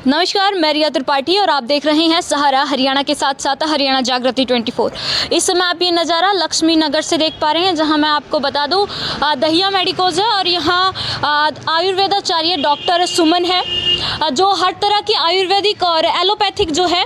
नमस्कार, मैं रिया त्रिपाठी और आप देख रहे हैं सहारा हरियाणा के साथ साथ हरियाणा जागृति 24। इस समय आप ये नज़ारा लक्ष्मी नगर से देख पा रहे हैं, जहां मैं आपको बता दूं दहिया मेडिकोज है और यहां आयुर्वेदाचार्य डॉक्टर सुमन है, जो हर तरह की आयुर्वेदिक और एलोपैथिक जो है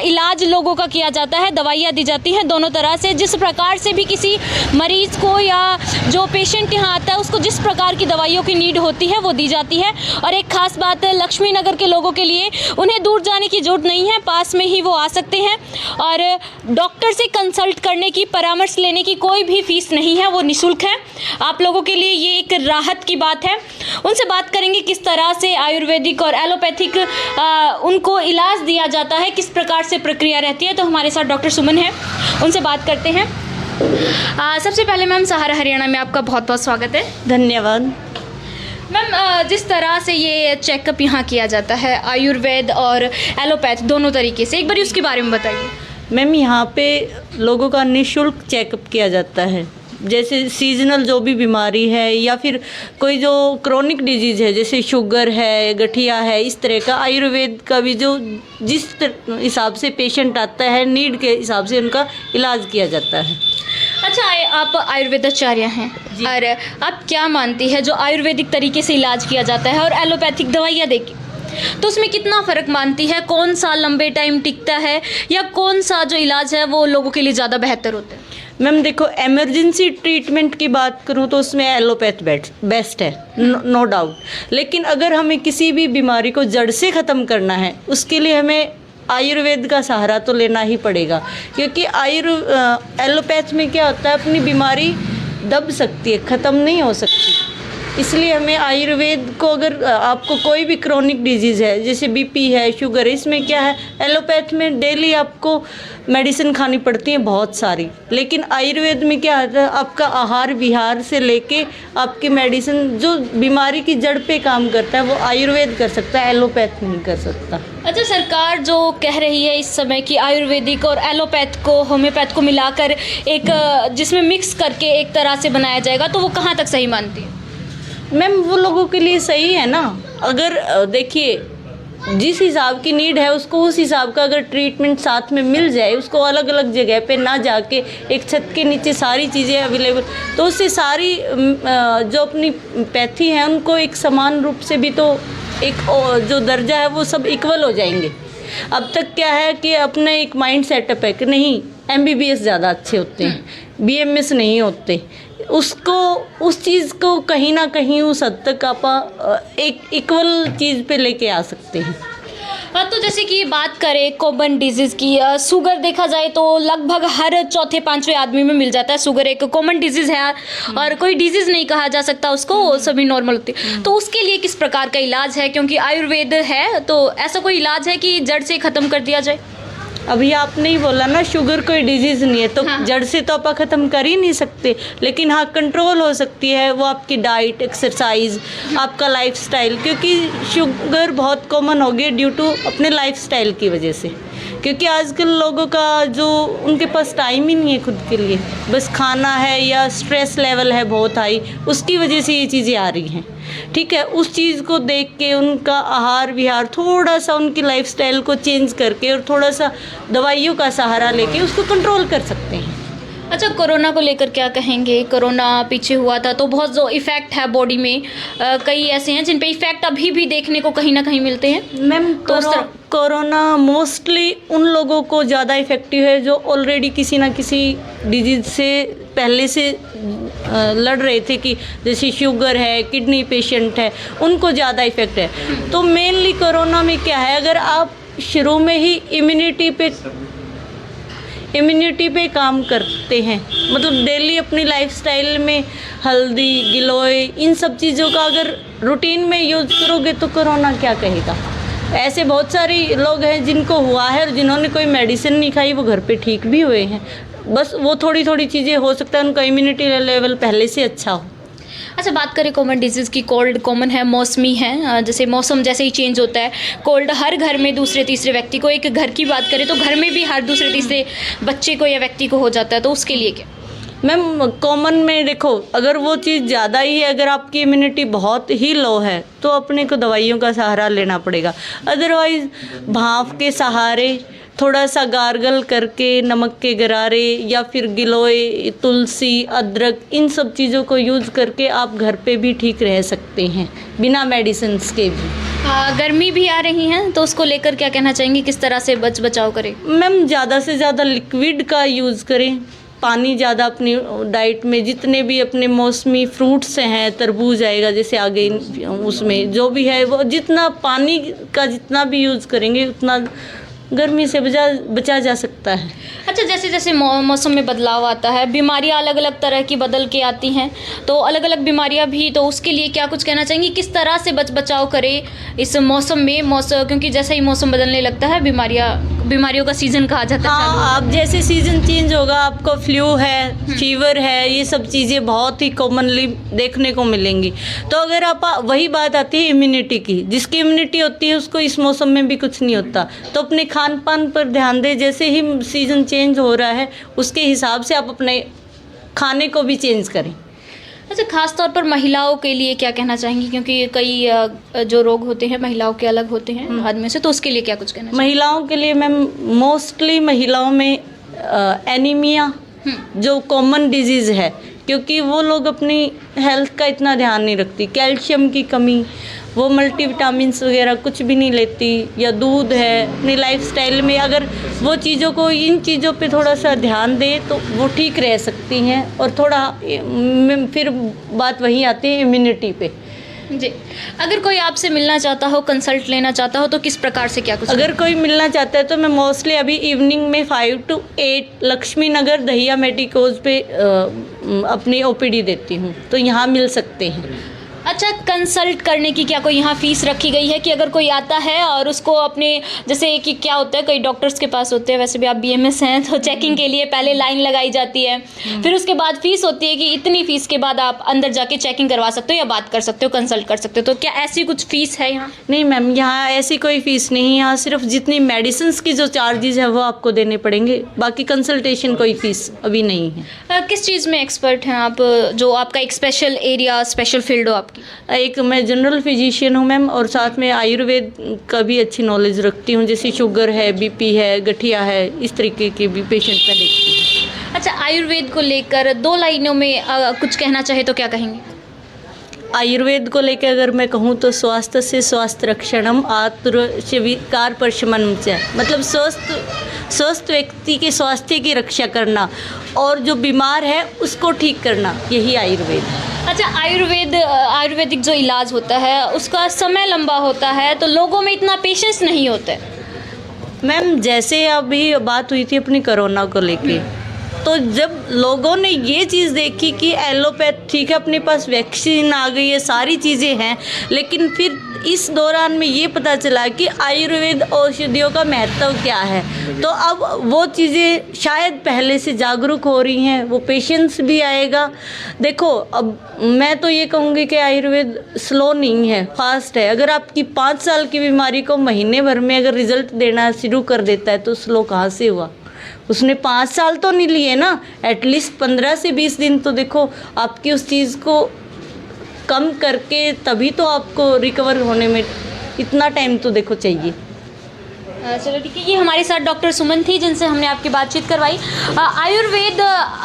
इलाज लोगों का किया जाता है। दवाइयाँ दी जाती हैं दोनों तरह से, जिस प्रकार से भी किसी मरीज़ को या जो पेशेंट यहाँ आता है उसको जिस प्रकार की दवाइयों की नीड होती है वो दी जाती है। और एक खास बात लक्ष्मी नगर के लोगों के लिए, उन्हें दूर जाने की जरूरत नहीं है, पास में ही वो आ सकते हैं और डॉक्टर से कंसल्ट करने की, परामर्श लेने की कोई भी फीस नहीं है, वो निःशुल्क है। आप लोगों के लिए ये एक राहत की बात है। उनसे बात करेंगे किस तरह से आयुर्वेदिक और एलोपैथिक उनको इलाज दिया जाता है, किस प्रकार से प्रक्रिया रहती है। तो हमारे साथ डॉक्टर सुमन है, उनसे बात करते हैं। सबसे पहले मैम, सहारा हरियाणा में आपका बहुत बहुत स्वागत है। धन्यवाद मैम, जिस तरह से ये चेकअप यहाँ किया जाता है आयुर्वेद और एलोपैथ दोनों तरीके से, एक बार उसके बारे में बताइए। मैम, यहाँ पे लोगों का निःशुल्क चेकअप किया जाता है। जैसे सीजनल जो भी बीमारी है या फिर कोई जो क्रोनिक डिजीज़ है, जैसे शुगर है, गठिया है, इस तरह का आयुर्वेद का भी जो जिस हिसाब से पेशेंट आता है, नीड के हिसाब से उनका इलाज किया जाता है। अच्छा, आप आयुर्वेदाचार्य हैं और आप क्या मानती है जो आयुर्वेदिक तरीके से इलाज किया जाता है और एलोपैथिक दवाइयाँ देके, तो उसमें कितना फ़र्क मानती है? कौन सा लंबे टाइम टिकता है या कौन सा जो इलाज है वो लोगों के लिए ज़्यादा बेहतर होता है? मैम देखो, इमरजेंसी ट्रीटमेंट की बात करूँ तो उसमें एलोपैथ बेस्ट है, नो डाउट। लेकिन अगर हमें किसी भी बीमारी को जड़ से ख़त्म करना है, उसके लिए हमें आयुर्वेद का सहारा तो लेना ही पड़ेगा, क्योंकि एलोपैथ में क्या होता है, अपनी बीमारी दब सकती है, ख़त्म नहीं हो सकती। इसलिए हमें आयुर्वेद को, अगर आपको कोई भी क्रोनिक डिजीज़ है, जैसे बीपी है, शुगर है, इसमें क्या है, एलोपैथ में डेली आपको मेडिसिन खानी पड़ती है बहुत सारी। लेकिन आयुर्वेद में क्या होता है, आपका आहार विहार से लेके आपकी मेडिसिन, जो बीमारी की जड़ पे काम करता है वो आयुर्वेद कर सकता है, एलोपैथ नहीं कर सकता। अच्छा, सरकार जो कह रही है इस समय कि आयुर्वेदिक और एलोपैथ को, होम्योपैथ को मिलाकर एक जिसमें मिक्स करके एक तरह से बनाया जाएगा, तो वो कहाँ तक सही मानती है? मैम, वो लोगों के लिए सही है ना। अगर देखिए, जिस हिसाब की नीड है उसको उस हिसाब का अगर ट्रीटमेंट साथ में मिल जाए, उसको अलग अलग जगह पे ना जाके एक छत के नीचे सारी चीज़ें अवेलेबल, तो उससे सारी जो अपनी पैथी है उनको एक समान रूप से भी, तो एक जो दर्जा है वो सब इक्वल हो जाएंगे। अब तक क्या है कि अपना एक माइंड सेटअप है कि नहीं, MBBS ज़्यादा अच्छे होते हैं, BMS नहीं होते। उसको, उस चीज़ को कहीं ना कहीं उस हद तक आप एक इक्वल चीज़ पे लेके आ सकते हैं। तो जैसे कि बात करें कॉमन डिजीज़ की, शुगर देखा जाए तो लगभग हर चौथे पांचवें आदमी में मिल जाता है। शुगर एक कॉमन डिजीज़ है और कोई डिजीज़ नहीं कहा जा सकता उसको, सभी नॉर्मल होती है। तो उसके लिए किस प्रकार का इलाज है? क्योंकि आयुर्वेद है, तो ऐसा कोई इलाज है कि जड़ से ख़त्म कर दिया जाए? अभी आपने ही बोला ना, शुगर कोई डिजीज़ नहीं है, तो हाँ। जड़ से तो आप ख़त्म कर ही नहीं सकते, लेकिन हाँ कंट्रोल हो सकती है। वो आपकी डाइट, एक्सरसाइज, आपका लाइफस्टाइल, क्योंकि शुगर बहुत कॉमन हो गई ड्यू टू अपने लाइफस्टाइल की वजह से। क्योंकि आजकल लोगों का जो, उनके पास टाइम ही नहीं है खुद के लिए, बस खाना है या स्ट्रेस लेवल है बहुत हाई, उसकी वजह से ये चीज़ें आ रही हैं। ठीक है, उस चीज़ को देख के उनका आहार विहार, थोड़ा सा उनकी लाइफस्टाइल को चेंज करके और थोड़ा सा दवाइयों का सहारा लेके उसको कंट्रोल कर सकते हैं। अच्छा, कोरोना को लेकर क्या कहेंगे? कोरोना पीछे हुआ था तो बहुत जो इफ़ेक्ट है बॉडी में, कई ऐसे हैं जिन पे इफ़ेक्ट अभी भी देखने को कहीं ना कहीं मिलते हैं। मैम, कोरोना मोस्टली उन लोगों को ज़्यादा इफ़ेक्टिव है जो ऑलरेडी किसी ना किसी डिजीज़ से पहले से लड़ रहे थे, कि जैसे शुगर है, किडनी पेशेंट है, उनको ज़्यादा इफ़ेक्ट है। तो मेनली कोरोना में क्या है, अगर आप शुरू में ही इम्यूनिटी पे काम करते हैं, मतलब डेली अपनी लाइफस्टाइल में हल्दी, गिलोय, इन सब चीज़ों का अगर रूटीन में यूज़ करोगे तो कोरोना क्या कहेगा। ऐसे बहुत सारे लोग हैं जिनको हुआ है और जिन्होंने कोई मेडिसिन नहीं खाई, वो घर पे ठीक भी हुए हैं। बस वो थोड़ी थोड़ी चीज़ें, हो सकता है उनका इम्यूनिटी लेवल पहले से अच्छा हो। अच्छा, बात करें कॉमन डिजीज़ की, कोल्ड कॉमन है, मौसमी है। जैसे मौसम जैसे ही चेंज होता है, कोल्ड हर घर में दूसरे तीसरे व्यक्ति को, एक घर की बात करें तो घर में भी हर दूसरे तीसरे बच्चे को या व्यक्ति को हो जाता है, तो उसके लिए क्या? मैम कॉमन में देखो, अगर वो चीज़ ज़्यादा ही है, अगर आपकी इम्यूनिटी बहुत ही लो है तो अपने को दवाइयों का सहारा लेना पड़ेगा। अदरवाइज़ भाप के सहारे थोड़ा सा गार्गल करके नमक के गरारे या फिर गिलोय, तुलसी, अदरक, इन सब चीज़ों को यूज़ करके आप घर पे भी ठीक रह सकते हैं बिना मेडिसिन्स के भी। गर्मी भी आ रही हैं तो उसको लेकर क्या कहना चाहेंगी, किस तरह से बचाव करें? मैम ज़्यादा से ज़्यादा लिक्विड का यूज़ करें, पानी ज़्यादा अपनी डाइट में, जितने भी अपने मौसमी फ्रूट्स हैं, तरबूज आएगा जैसे आगे, उसमें जो भी है वो जितना पानी का जितना भी यूज़ करेंगे उतना गर्मी से बचा जा सकता है। अच्छा, जैसे जैसे मौसम में बदलाव आता है, बीमारियां अलग अलग तरह की बदल के आती हैं, तो अलग अलग बीमारियां भी, तो उसके लिए क्या कुछ कहना चाहेंगी, किस तरह से बचाव करें इस मौसम में? क्योंकि जैसे ही मौसम बदलने लगता है बीमारियों का सीज़न कहा जाता है। हाँ, आप जैसे सीज़न चेंज होगा, आपको फ्लू है, फीवर है, ये सब चीज़ें बहुत ही कॉमनली देखने को मिलेंगी। तो अगर आप, वही बात आती है इम्यूनिटी की, जिसकी इम्यूनिटी होती है उसको इस मौसम में भी कुछ नहीं होता। तो अपने खान पान पर ध्यान दें, जैसे ही सीज़न चेंज हो रहा है उसके हिसाब से आप अपने खाने को भी चेंज करें। अच्छा, खास तौर पर महिलाओं के लिए क्या कहना चाहेंगी, क्योंकि कई जो रोग होते हैं महिलाओं के अलग होते हैं आदमी से, तो उसके लिए क्या कुछ कहना महिलाओं के लिए मैम, मोस्टली महिलाओं में एनीमिया जो कॉमन डिजीज़ है, क्योंकि वो लोग अपनी हेल्थ का इतना ध्यान नहीं रखती, कैल्शियम की कमी, वो मल्टीविटामिन्स वगैरह कुछ भी नहीं लेती, या दूध है, अपनी लाइफस्टाइल में अगर वो चीज़ों को, इन चीज़ों पे थोड़ा सा ध्यान दे तो वो ठीक रह सकती हैं। और थोड़ा फिर बात वही आती है इम्यूनिटी पे। जी, अगर कोई आपसे मिलना चाहता हो, कंसल्ट लेना चाहता हो, तो किस प्रकार से क्या कुछ? अगर कोई मिलना चाहता है तो मैं मोस्टली अभी इवनिंग में 5 to 8 Lakshmi Nagar Dahiya medicos पे अपनी OPD देती हूँ, तो यहाँ मिल सकते हैं। अच्छा, कंसल्ट करने की क्या कोई यहाँ फ़ीस रखी गई है कि अगर कोई आता है और उसको अपने, जैसे कि क्या होता है कई डॉक्टर्स के पास होते हैं, वैसे भी आप BMS हैं, तो चेकिंग के लिए पहले लाइन लगाई जाती है, फिर उसके बाद फ़ीस होती है कि इतनी फ़ीस के बाद आप अंदर जाके चेकिंग करवा सकते हो या बात कर सकते हो, कंसल्ट कर सकते हो, तो क्या ऐसी कुछ फ़ीस है यहाँ? नहीं मैम, यहाँ ऐसी कोई फ़ीस नहीं है। यहाँ सिर्फ जितनी मेडिसिन्स की जो चार्जेस है वो आपको देने पड़ेंगे, बाकी कंसल्टेशन कोई फ़ीस अभी नहीं है। किस चीज़ में एक्सपर्ट हैं आप, जो आपका एक स्पेशल एरिया, स्पेशल फील्ड हो आपकी? एक मैं जनरल फिजिशियन हूँ मैम, और साथ में आयुर्वेद का भी अच्छी नॉलेज रखती हूँ, जैसे शुगर है, BP है, गठिया है, इस तरीके के भी पेशेंट मैं देखती हूँ। अच्छा, आयुर्वेद को लेकर 2 लाइनों में कुछ कहना चाहे तो क्या कहेंगे? आयुर्वेद को लेकर अगर मैं कहूँ तो स्वास्थ्य से स्वास्थ्य रक्षणम आतुर विकार परशमनम से, मतलब स्वस्थ व्यक्ति के स्वास्थ्य की रक्षा करना और जो बीमार है उसको ठीक करना, यही आयुर्वेद है। अच्छा, आयुर्वेदिक जो इलाज होता है उसका समय लंबा होता है, तो लोगों में इतना पेशेंस नहीं होता है। मैम, जैसे अभी बात हुई थी अपनी कोरोना को लेके, तो जब लोगों ने ये चीज़ देखी कि एलोपैथ ठीक है, अपने पास वैक्सीन आ गई है, सारी चीज़ें हैं, लेकिन फिर इस दौरान में ये पता चला कि आयुर्वेद औषधियों का महत्व क्या है, तो अब वो चीज़ें शायद पहले से जागरूक हो रही हैं, वो पेशेंस भी आएगा। देखो, अब मैं तो ये कहूँगी कि आयुर्वेद स्लो नहीं है, फास्ट है। अगर आपकी 5 साल की बीमारी को महीने भर में अगर रिजल्ट देना शुरू कर देता है तो स्लो कहाँ से हुआ? उसने 5 साल तो नहीं लिए ना, एटलीस्ट 15 से 20 दिन तो देखो आपकी उस चीज़ को कम करके तभी तो आपको रिकवर होने में इतना टाइम तो देखो चाहिए। चलो ठीक है, ये हमारे साथ डॉक्टर सुमन थी जिनसे हमने आपकी बातचीत करवाई।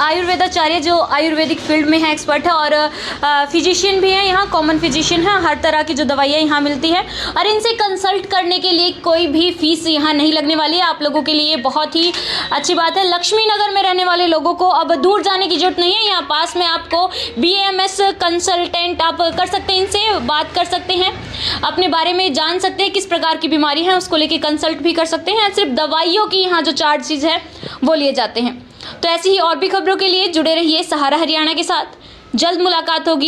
आयुर्वेदाचार्य जो आयुर्वेदिक फील्ड में है, एक्सपर्ट है और फिजिशियन भी हैं, यहाँ कॉमन फिजिशियन है, हर तरह की जो दवाइयाँ यहाँ मिलती है और इनसे कंसल्ट करने के लिए कोई भी फीस यहाँ नहीं लगने वाली है। आप लोगों के लिए बहुत ही अच्छी बात है। लक्ष्मी नगर में रहने वाले लोगों को अब दूर जाने की जरूरत नहीं है, यहाँ पास में आपको BAMS कंसल्टेंट आप कर सकते हैं, इनसे बात कर सकते हैं, अपने बारे में जान सकते हैं, किस प्रकार की बीमारी है उसको लेके कंसल्ट भी कर सकते हैं। सिर्फ दवाइयों की यहाँ जो चार्जेस है वो लिए जाते हैं। तो ऐसी ही और भी खबरों के लिए जुड़े रहिए सहारा हरियाणा के साथ। जल्द मुलाकात होगी।